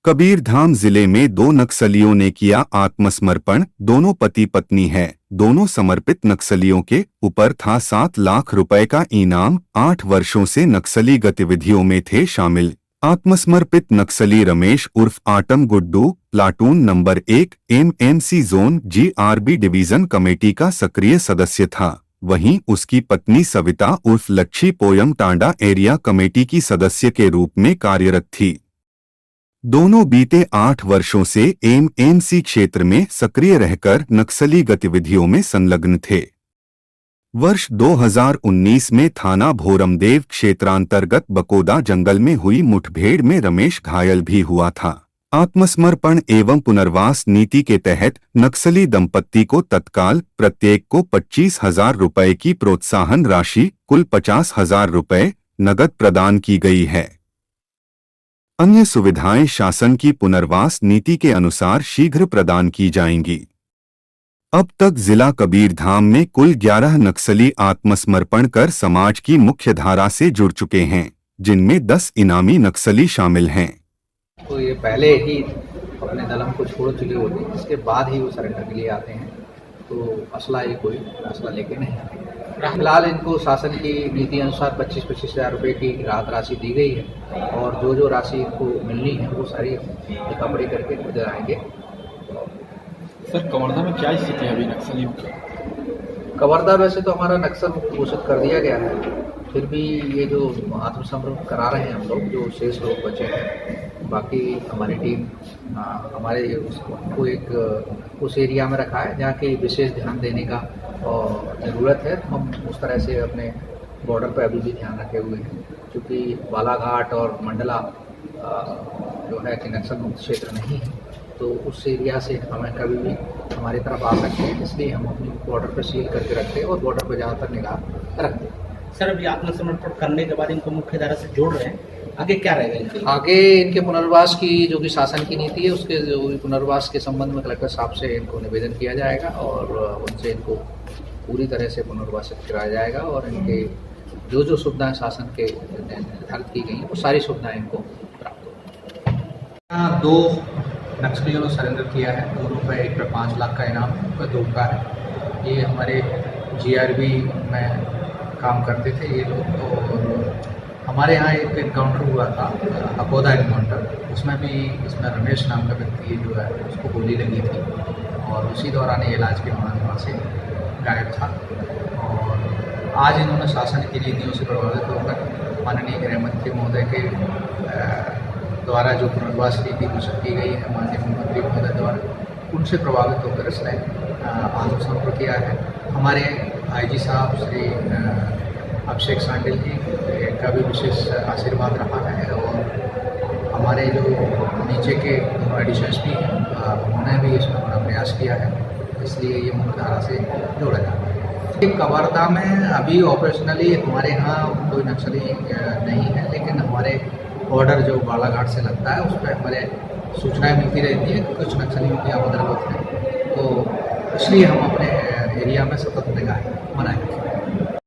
कबीरधाम जिले में दो नक्सलियों ने किया आत्मसमर्पण। दोनों पति पत्नी हैं। दोनों समर्पित नक्सलियों के ऊपर था 7 लाख रुपए का इनाम। 8 वर्षों से नक्सली गतिविधियों में थे शामिल। आत्मसमर्पित नक्सली रमेश उर्फ Atam Guddu platoon number 1 MMC zone GRB division committee का सक्रिय सदस्य था। वहीं उसकी पत्नी सविता उर्फ लच्छी पोयम टांडा एरिया कमेटी की सदस्य के रूप में कार्यरत थी। दोनों बीते 8 वर्षों से एमएमसी क्षेत्र में सक्रिय रहकर नक्सली गतिविधियों में संलग्न थे। वर्ष 2019 में थाना भोरमदेव क्षेत्रांतर्गत बकोदा जंगल में हुई मुठभेड़ में रमेश घायल भी हुआ था। आत्मसमर्पण एवं पुनर्वास नीति के तहत नक्सली दंपत्ति को तत्काल प्रत्येक को 25,000 रुपए की प्रोत्साहन राशि कुल 50,000 रुपए नगद प्रदान की गई है। अन्य सुविधाएं शासन की पुनर्वास नीति के अनुसार शीघ्र प्रदान की जाएंगी। अब तक जिला कबीरधाम में कुल 11 नक्सली आत्मसमर्पण कर समाज की मुख्य धारा से जुड़ चुके हैं, जिनमें 10 इनामी नक्सली शामिल हैं। तो ये पहले ही अपने दलम को छोड़ चुके होते हैं, इसके बाद ही वो सरेंडर के लिए आते हैं। तो असला ये कोई असला लेके नहीं आते। फिलहाल इनको शासन की नीति अनुसार 25-25 हज़ार रुपये की राहत राशि दी गई है और जो राशि इनको मिलनी है वो सारी रिकवरी करके इनको दिलाएंगे। सर, कवर्धा में क्या स्थिति है अभी नक्सलियों की? कवर्धा वैसे तो हमारा नक्सल मुक्त घोषित कर दिया गया है, फिर भी ये जो आत्मसमर्पण करा रहे हैं हम लोग, जो शेष लोग बचे हैं, बाकी हमारी टीम हमारे उसको एक उस एरिया में रखा है जहाँ की विशेष ध्यान देने का और ज़रूरत है। तो हम उस तरह से अपने बॉर्डर पर अभी भी ध्यान रखे हुए हैं, क्योंकि बालाघाट और मंडला जो है कि नक्सल मुक्त क्षेत्र नहीं है, तो उस एरिया से हमें कभी भी हमारी तरफ आ सकते हैं, इसलिए हम अपनी बॉर्डर पर सील करके रखते हैं और बॉर्डर पर ज़्यादातर निगाह रखते हैं। सर, अभी आत्मसमर्पण करने के बाद इनको मुख्य धारा से जोड़ रहे हैं, आगे क्या रहेगा इनके? आगे इनके पुनर्वास की जो कि शासन की नीति है, उसके जो पुनर्वास के संबंध में कलेक्टर साहब से इनको निवेदन किया जाएगा और उनसे इनको पूरी तरह से पुनर्वासित कराया जाएगा और इनके जो सुविधाएं शासन के निर्धारित की गई हैं वो सारी सुविधाएं इनको प्राप्त होंगी। 2 नक्सलियों ने सरेंडर किया है। दोनों पे एक पे 5 लाख का इनाम है, 2 का है। ये हमारे जीआरबी में काम करते थे ये लोग। और हमारे यहाँ एक इनकाउंटर हुआ था, अकोदा इनकाउंटर, उसमें रमेश नाम का व्यक्ति जो है उसको गोली लगी थी और उसी दौरान ये इलाज के दौरान वहाँ से गायब था। और आज इन्होंने शासन की नीतियों से प्रभावित होकर माननीय गृह मंत्री महोदय के द्वारा जो पुनर्वास नीति घोषित की गई है माननीय मुख्यमंत्री महोदय द्वारा, उनसे प्रभावित होकर इसने आत्मसमर्पण किया है। हमारे आईजी साहब श्री अभिषेक सांडिल जी का भी विशेष आशीर्वाद रहा है और हमारे जो नीचे के दोनों एडिशंस भी हैं उन्होंने भी इसमें बड़ा प्रयास किया है, इसलिए ये मुख्य धारा से जोड़ा जाता है। कवर्धा में अभी ऑपरेशनली हमारे यहाँ कोई नक्सली नहीं है, लेकिन हमारे बॉर्डर जो बालाघाट से लगता है उस पर हमारे सूचनाएं मिलती रहती है कि कुछ नक्सलियों की आमद रवत है, तो इसलिए हम अपने एरिया में सतत निगाह बनाए रखें।